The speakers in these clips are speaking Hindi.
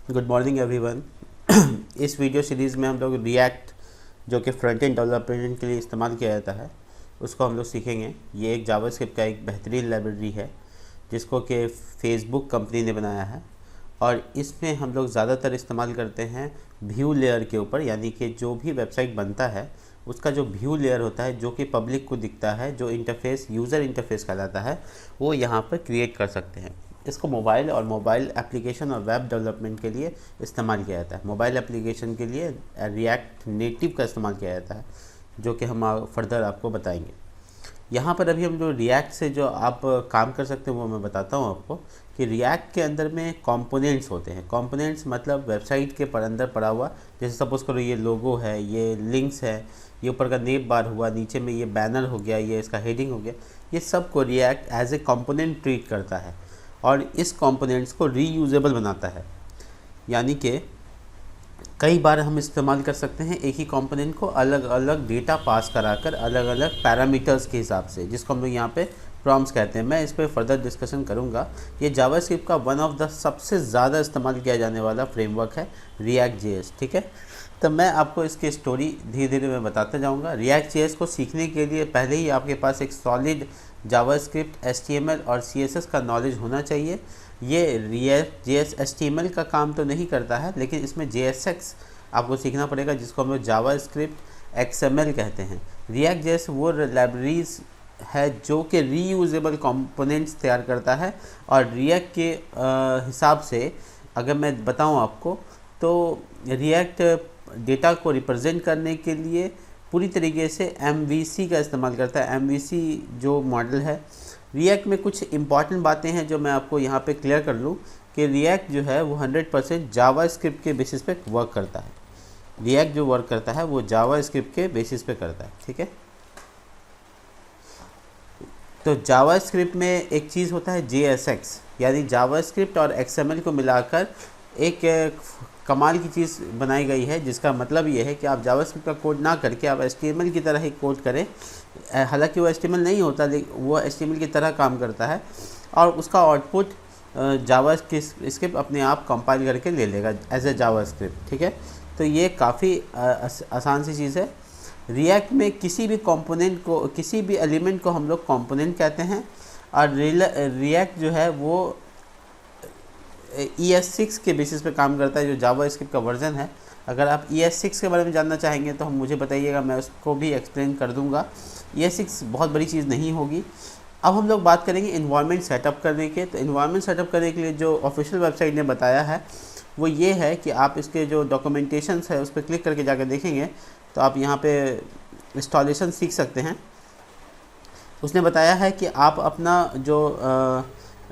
Good morning everyone. इस वीडियो सीरीज़ में हम लोग रिएक्ट जो कि फ्रंट एंड डेवलपमेंट के लिए इस्तेमाल किया जाता है उसको हम लोग सीखेंगे। ये एक जावास्क्रिप्ट का एक बेहतरीन लाइब्रेरी है जिसको कि फेसबुक कंपनी ने बनाया है और इसमें हम लोग ज़्यादातर इस्तेमाल करते हैं व्यू लेयर के ऊपर, यानी कि जो भी वेबसाइट बनता है उसका जो व्यू लेयर होता है जो कि पब्लिक को दिखता है, जो इंटरफेस यूज़र इंटरफेस कहलाता है, वो यहाँ पर क्रिएट कर सकते हैं। इसको मोबाइल और मोबाइल एप्लीकेशन और वेब डेवलपमेंट के लिए इस्तेमाल किया जाता है। मोबाइल एप्लीकेशन के लिए रिएक्ट नेटिव का इस्तेमाल किया जाता है जो कि हम फर्दर आपको बताएंगे। यहाँ पर अभी हम जो रिएक्ट से जो आप काम कर सकते हैं वो मैं बताता हूँ आपको कि रिएक्ट के अंदर में कंपोनेंट्स होते हैं। कंपोनेंट्स मतलब वेबसाइट के अंदर पड़ा हुआ, जैसे सपोज़ करो ये लोगो है, ये लिंक्स है, ये ऊपर का नेम बार हुआ, नीचे में ये बैनर हो गया, ये इसका हेडिंग हो गया, ये सब को React as a component treat करता है और इस कंपोनेंट्स को रीयूजेबल बनाता है। यानी कि कई बार हम इस्तेमाल कर सकते हैं एक ही कंपोनेंट को अलग अलग डेटा पास कराकर अलग अलग पैरामीटर्स के हिसाब से, जिसको हम लोग यहाँ पे प्रॉम्प्ट्स कहते हैं। मैं इस पर फर्दर डिस्कशन करूँगा। ये जावास्क्रिप्ट का वन ऑफ द सबसे ज़्यादा इस्तेमाल किया जाने वाला फ्रेमवर्क है रिएक्ट जेएस, ठीक है। तो मैं आपको इसकी स्टोरी धीरे धीरे मैं बताते जाऊँगा। रिएक्ट जेएस को सीखने के लिए पहले ही आपके पास एक सॉलिड जावास्क्रिप्ट, एचटीएमएल और सीएसएस का नॉलेज होना चाहिए। ये रिएक्ट जेएस एचटीएमएल का काम तो नहीं करता है, लेकिन इसमें जेएसएक्स आपको सीखना पड़ेगा जिसको हम लोग जावास्क्रिप्ट एक्सएमएल कहते हैं। रिएक्ट जेएस वो लाइब्रेरीज है जो कि रीयूजेबल कंपोनेंट्स तैयार करता है और रिएक्ट के हिसाब से अगर मैं बताऊं आपको तो रिएक्ट डेटा को रिप्रेजेंट करने के लिए पूरी तरीके से MVC का इस्तेमाल करता है। MVC जो मॉडल है रिएक्ट में, कुछ इंपॉर्टेंट बातें हैं जो मैं आपको यहाँ पे क्लियर कर लूँ कि रिएक्ट जो है वो 100% जावास्क्रिप्ट के बेसिस पे वर्क करता है। रिएक्ट जो वर्क करता है वो जावास्क्रिप्ट के बेसिस पे करता है, ठीक है। तो जावास्क्रिप्ट में एक चीज़ होता है JSX, यानी जावास्क्रिप्ट और XML को मिलाकर एक कमाल की चीज़ बनाई गई है, जिसका मतलब ये है कि आप जावास्क्रिप्ट का कोड ना करके आप HTML की तरह ही कोड करें। हालांकि वो HTML नहीं होता, लेकिन वो HTML की तरह काम करता है और उसका आउटपुट जावास्क्रिप्ट अपने आप कंपाइल करके ले लेगा एज ए जावास्क्रिप्ट, ठीक है। तो ये काफ़ी आसान सी चीज़ है। रिएक्ट में किसी भी कंपोनेंट को, किसी भी एलिमेंट को हम लोग कंपोनेंट कहते हैं और रिएक्ट जो है वो ES6 के बेसिस पे काम करता है, जो जावास्क्रिप्ट का वर्जन है। अगर आप ES6 के बारे में जानना चाहेंगे तो हम मुझे बताइएगा, मैं उसको भी एक्सप्लेन कर दूंगा। ES6 बहुत बड़ी चीज़ नहीं होगी। अब हम लोग बात करेंगे इन्वायरमेंट सेटअप करने के। तो इन्वायरमेंट सेटअप करने के लिए जो ऑफिशियल वेबसाइट ने बताया है वो ये है कि आप इसके जो डॉक्यूमेंटेशंस है उस पर क्लिक करके जाकर देखेंगे तो आप यहाँ पे इंस्टॉलेशन सीख सकते हैं। उसने बताया है कि आप अपना जो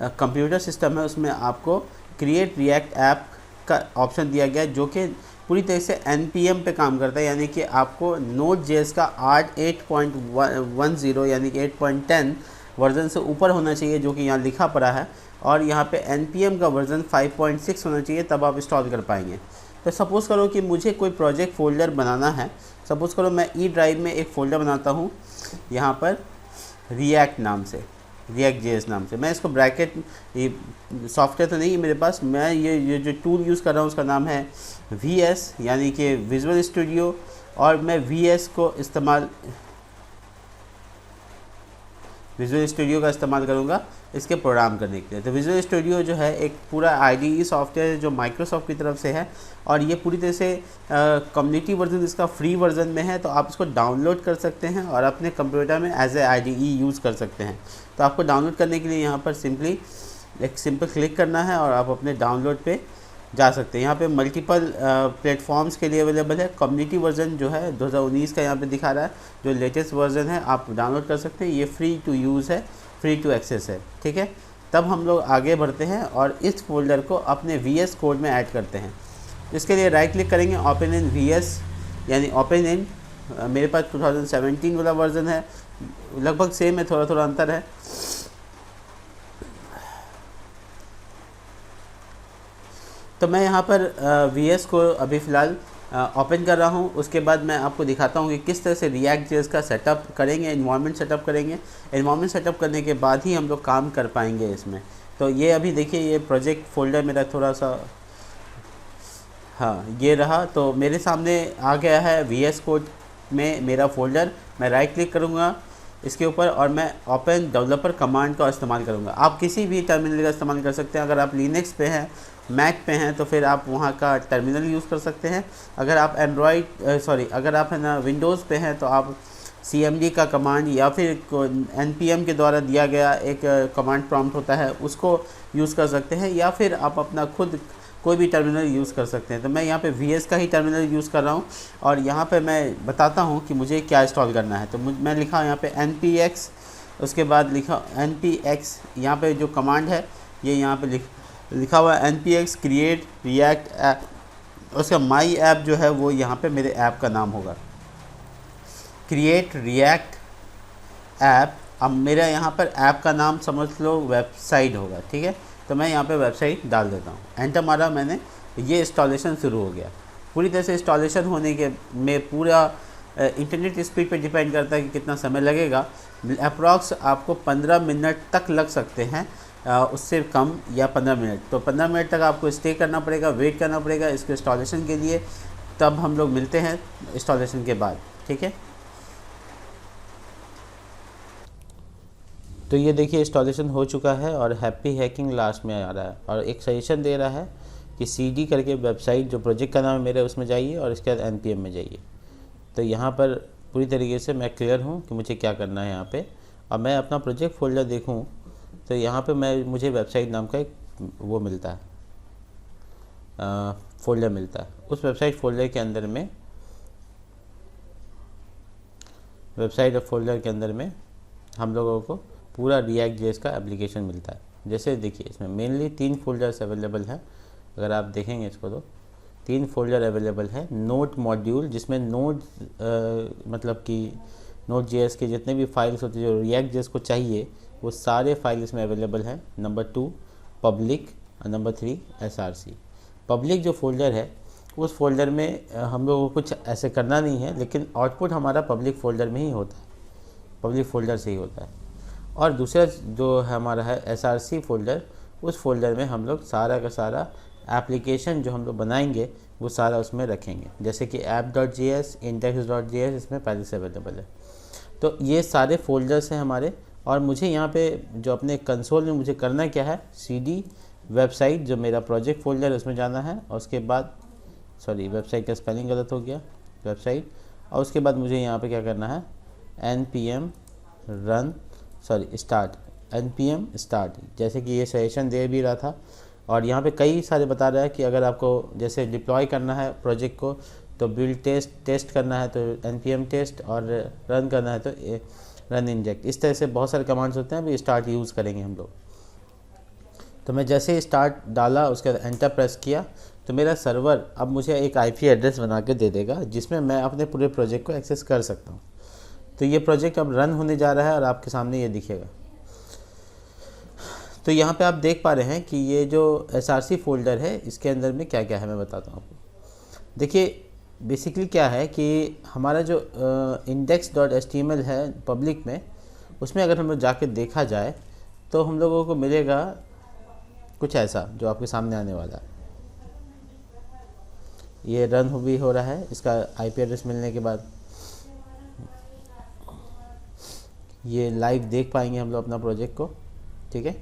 कंप्यूटर सिस्टम है उसमें आपको क्रिएट रिएक्ट ऐप का ऑप्शन दिया गया है जो कि पूरी तरह से NPM पे काम करता है, यानी कि आपको Node.js का 8.10 यानी कि 8.10 वर्जन से ऊपर होना चाहिए, जो कि यहाँ लिखा पड़ा है, और यहाँ पे NPM का वर्जन 5.6 होना चाहिए, तब आप इंस्टॉल कर पाएंगे। तो सपोज़ करो कि मुझे कोई प्रोजेक्ट फ़ोल्डर बनाना है। सपोज़ करो मैं E ड्राइव में एक फ़ोल्डर बनाता हूँ यहाँ पर रिएक्ट नाम से, रिएक्ट जेएस नाम से। मैं इसको ब्रैकेट, ये सॉफ्टवेयर तो नहीं है मेरे पास, मैं ये जो टूल यूज़ कर रहा हूँ उसका नाम है VS यानी कि विजुअल स्टूडियो, और मैं VS को इस्तेमाल, विजुअल स्टूडियो का इस्तेमाल करूँगा इसके प्रोग्राम करने के लिए। तो विजुअल स्टूडियो जो है एक पूरा IDE सॉफ्टवेयर है जो माइक्रोसॉफ्ट की तरफ से है और ये पूरी तरह से कम्युनिटी वर्जन इसका फ्री वर्जन में है। तो आप इसको डाउनलोड कर सकते हैं और अपने कंप्यूटर में एज ए IDE यूज़ कर सकते हैं। तो आपको डाउनलोड करने के लिए यहाँ पर सिंपली एक सिंपल क्लिक करना है और आप अपने डाउनलोड पे जा सकते हैं। यहाँ पे मल्टीपल प्लेटफॉर्म्स के लिए अवेलेबल है। कम्युनिटी वर्जन जो है 2019 का यहाँ पे दिखा रहा है, जो लेटेस्ट वर्जन है आप डाउनलोड कर सकते हैं। ये फ्री टू यूज़ है, फ्री टू एक्सेस है, ठीक है। तब हम लोग आगे बढ़ते हैं और इस फोल्डर को अपने VS कोड में ऐड करते हैं। इसके लिए राइट क्लिक करेंगे, ओपन इन VS यानी ओपन इन। मेरे पास 2017 वाला वर्जन है, लगभग सेम है, थोड़ा थोड़ा अंतर है। तो मैं यहाँ पर VS को अभी फ़िलहाल ओपन कर रहा हूँ। उसके बाद मैं आपको दिखाता हूँ कि किस तरह से रिएक्ट जेएस का सेटअप करेंगे, एनवायरनमेंट सेटअप करेंगे। एनवायरनमेंट सेटअप करने के बाद ही हम लोग काम कर पाएंगे इसमें। तो ये अभी देखिए, ये प्रोजेक्ट फ़ोल्डर मेरा थोड़ा सा हाँ ये रहा, तो मेरे सामने आ गया है VS कोड में मेरा फ़ोल्डर। मैं राइट क्लिक करूँगा इसके ऊपर और मैं ओपन डेवलपर कमांड का इस्तेमाल करूँगा। आप किसी भी टर्मिनल का इस्तेमाल कर सकते हैं। अगर आप लिनक्स पे हैं, मैक पे हैं, तो फिर आप वहाँ का टर्मिनल यूज़ कर सकते हैं। अगर आप अगर आप है ना विंडोज़ पे हैं तो आप CMD का कमांड या फिर NPM के द्वारा दिया गया एक कमांड प्रॉम्प्ट होता है उसको यूज़ कर सकते हैं, या फिर आप अपना खुद कोई भी टर्मिनल यूज़ कर सकते हैं। तो मैं यहाँ पे VS का ही टर्मिनल यूज़ कर रहा हूँ और यहाँ पे मैं बताता हूँ कि मुझे क्या इंस्टॉल करना है। तो मैं लिखा यहाँ पे npx, उसके बाद लिखा npx, यहाँ पे जो कमांड है ये यहाँ पे लिखा हुआ है npx create react app। उसका माई ऐप जो है वो यहाँ पे मेरे ऐप का नाम होगा, क्रिएट रिएक्ट ऐप। अब मेरा यहाँ पर ऐप का नाम समझ लो वेबसाइट होगा, ठीक है। तो मैं यहाँ पे वेबसाइट डाल देता हूँ, एंटर मारा मैंने, ये इंस्टॉलेशन शुरू हो गया। पूरी तरह से इंस्टॉलेशन होने के में पूरा इंटरनेट स्पीड पे डिपेंड करता है कि कितना समय लगेगा। अप्रॉक्स आपको 15 मिनट तक लग सकते हैं, उससे कम या 15 मिनट। तो 15 मिनट तक आपको स्टे करना पड़ेगा, वेट करना पड़ेगा इसके इंस्टॉलेशन के लिए। तब हम लोग मिलते हैं इंस्टॉलेशन के बाद, ठीक है। तो ये देखिए इंस्टॉलेशन हो चुका है और हैप्पी हैकिंग लास्ट में आ रहा है और एक सजेशन दे रहा है कि CD करके वेबसाइट जो प्रोजेक्ट का नाम है मेरे उसमें जाइए और इसके बाद NPM में जाइए। तो यहाँ पर पूरी तरीके से मैं क्लियर हूँ कि मुझे क्या करना है यहाँ पे। अब मैं अपना प्रोजेक्ट फोल्डर देखूँ तो यहाँ पे मुझे वेबसाइट नाम का एक वो मिलता है, फ़ोल्डर मिलता है। उस वेबसाइट फ़ोल्डर के अंदर में हम लोगों को पूरा React.js का एप्लीकेशन मिलता है। जैसे देखिए इसमें मेनली 3 फोल्डर्स अवेलेबल हैं। अगर आप देखेंगे इसको तो 3 फोल्डर अवेलेबल है। नोड मॉड्यूल, जिसमें नोड मतलब कि Node.js के जितने भी फाइल्स होते हैं जो React.js को चाहिए वो सारे फाइल इसमें अवेलेबल हैं। नंबर 2 पब्लिक और नंबर 3 SRC। पब्लिक जो फोल्डर है उस फोल्डर में हम लोगों को कुछ ऐसे करना नहीं है, लेकिन आउटपुट हमारा पब्लिक फोल्डर में ही होता है, पब्लिक फोल्डर से ही होता है। और दूसरा जो है हमारा है SRC फोल्डर, उस फोल्डर में हम लोग सारा का सारा एप्लीकेशन जो हम लोग बनाएंगे वो सारा उसमें रखेंगे। जैसे कि app.js, index.js इसमें पहले से अवेलेबल है। तो ये सारे फोल्डर्स हैं हमारे। और मुझे यहाँ पे जो अपने कंसोल में मुझे करना क्या है, CD वेबसाइट जो मेरा प्रोजेक्ट फोल्डर है उसमें जाना है और उसके बाद वेबसाइट का स्पेलिंग गलत हो गया, वेबसाइट। और उसके बाद मुझे यहाँ पे क्या करना है, npm स्टार्ट। जैसे कि ये सजेशन दे भी रहा था और यहाँ पे कई सारे बता रहा है कि अगर आपको जैसे डिप्लॉय करना है प्रोजेक्ट को तो बिल्ड टेस्ट करना है तो npm टेस्ट, और रन करना है तो रन इंजेक्ट। इस तरह से बहुत सारे कमांड्स होते हैं। अभी स्टार्ट यूज़ करेंगे हम लोग। तो मैं जैसे ही स्टार्ट डाला उसके बाद एंटर प्रेस किया तो मेरा सर्वर अब मुझे एक IP एड्रेस बना के दे देगा जिसमें मैं अपने पूरे प्रोजेक्ट को एक्सेस कर सकता हूँ। तो ये प्रोजेक्ट अब रन होने जा रहा है और आपके सामने ये दिखेगा। तो यहाँ पे आप देख पा रहे हैं कि ये जो SRC फोल्डर है इसके अंदर में क्या क्या है मैं बताता हूँ आपको। देखिए बेसिकली क्या है कि हमारा जो index.html है पब्लिक में, उसमें अगर हम लोग जाके देखा जाए तो हम लोगों को मिलेगा कुछ ऐसा जो आपके सामने आने वाला है। ये रन भी हो रहा है इसका IP एड्रेस मिलने के बाद। ये लाइव देख पाएंगे हम लोग अपना प्रोजेक्ट को, ठीक है।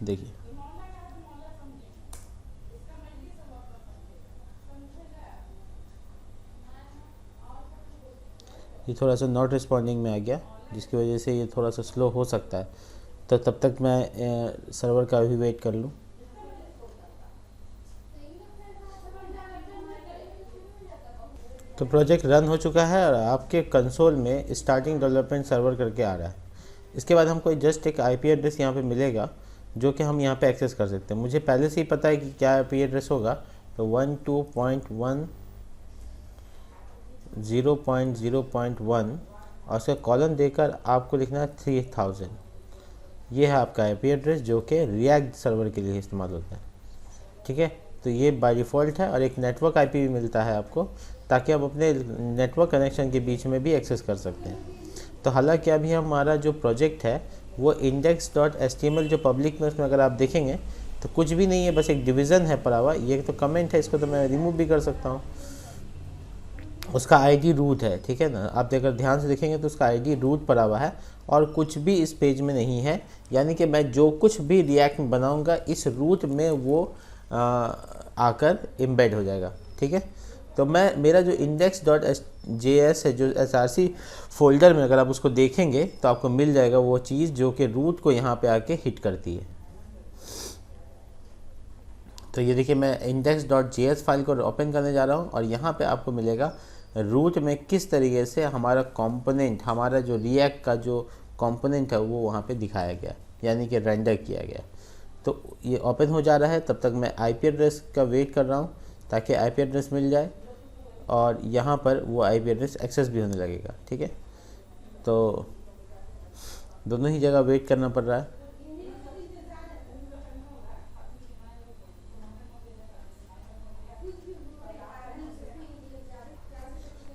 देखिए ये थोड़ा सा नॉट रिस्पॉन्डिंग में आ गया जिसकी वजह से ये थोड़ा सा स्लो हो सकता है। तो तब तक मैं सर्वर का भी वेट कर लूँ। तो प्रोजेक्ट रन हो चुका है और आपके कंसोल में स्टार्टिंग डेवलपमेंट सर्वर करके आ रहा है। इसके बाद हमको जस्ट एक IP एड्रेस यहाँ पे मिलेगा जो कि हम यहाँ पे एक्सेस कर सकते हैं। मुझे पहले से ही पता है कि क्या IP एड्रेस होगा। तो 12.1.0.0.1 और उसका कॉलम देकर आपको लिखना है 3000। ये है आपका IP एड्रेस जो कि React सर्वर के लिए इस्तेमाल होता है, ठीक है। तो ये बाय डिफ़ॉल्ट है और एक नेटवर्क IP भी मिलता है आपको ताकि आप अपने नेटवर्क कनेक्शन के बीच में भी एक्सेस कर सकते हैं। तो हालांकि अभी हमारा जो प्रोजेक्ट है वो index.html जो पब्लिक में, उसमें अगर आप देखेंगे तो कुछ भी नहीं है, बस एक डिवीज़न है पड़ा हुआ। ये तो कमेंट है, इसको तो मैं रिमूव भी कर सकता हूँ। उसका आईडी रूट है, ठीक है ना। आप अगर ध्यान से देखेंगे तो उसका आईडी रूट पड़ा हुआ है और कुछ भी इस पेज में नहीं है। यानी कि मैं जो कुछ भी रिएक्ट में बनाऊंगा इस रूट में वो आकर एम्बेड हो जाएगा, ठीक है। तो मैं मेरा जो index.js है, जो src फोल्डर में अगर आप उसको देखेंगे तो आपको मिल जाएगा वो चीज़ जो कि रूट को यहाँ पे आके हिट करती है। तो ये देखिए, मैं index.js फाइल को ओपन करने जा रहा हूँ और यहाँ पे आपको मिलेगा रूट में किस तरीके से हमारा कंपोनेंट, हमारा जो रिएक्ट का जो कंपोनेंट है वो वहाँ पे दिखाया गया, यानी कि रेंडर किया गया। तो ये ओपन हो जा रहा है, तब तक मैं आईपी एड्रेस का वेट कर रहा हूँ ताकि आईपी एड्रेस मिल जाए और यहाँ पर वो आईपी एड्रेस एक्सेस भी होने लगेगा, ठीक है। तो दोनों ही जगह वेट करना पड़ रहा है।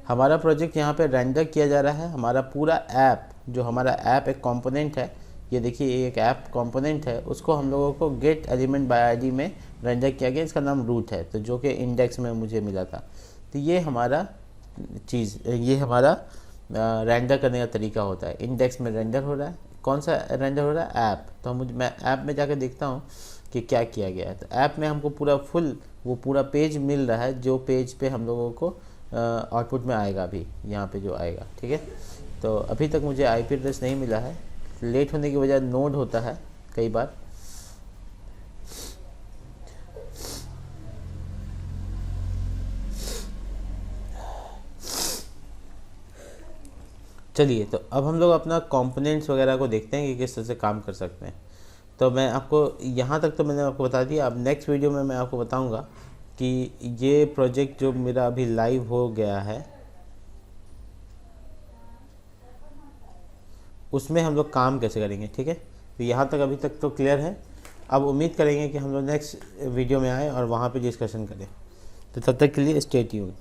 हमारा प्रोजेक्ट यहाँ पे रेंडर किया जा रहा है। हमारा पूरा ऐप, जो हमारा ऐप एक कंपोनेंट है, ये देखिए एक ऐप कंपोनेंट है, उसको हम लोगों को गेट एलिमेंट बाय आईडी में रेंडर किया गया। इसका नाम रूट है, तो जो कि इंडेक्स में मुझे मिला था। तो ये हमारा चीज़, ये हमारा रेंडर करने का तरीका होता है। इंडेक्स में रेंडर हो रहा है, कौन सा रेंडर हो रहा है? ऐप। तो मैं ऐप में जाकर देखता हूँ कि क्या किया गया है। तो ऐप में हमको पूरा वो पूरा पेज मिल रहा है, जो पेज पे हम लोगों को आउटपुट में आएगा अभी, यहाँ पे जो आएगा, ठीक है। तो अभी तक मुझे आईपी एड्रेस नहीं मिला है। लेट होने की वजह नोड होता है कई बार। चलिए, तो अब हम लोग अपना कंपोनेंट्स वगैरह को देखते हैं कि किस तरह से काम कर सकते हैं। तो मैं आपको यहाँ तक तो मैंने आपको बता दिया। अब नेक्स्ट वीडियो में मैं आपको बताऊँगा कि ये प्रोजेक्ट जो मेरा अभी लाइव हो गया है उसमें हम लोग काम कैसे करेंगे, ठीक है। तो यहाँ तक अभी तक तो क्लियर है। अब उम्मीद करेंगे कि हम लोग नेक्स्ट वीडियो में आए और वहाँ पे डिस्कशन करें। तो तब तक के लिए स्टे ट्यून्ड।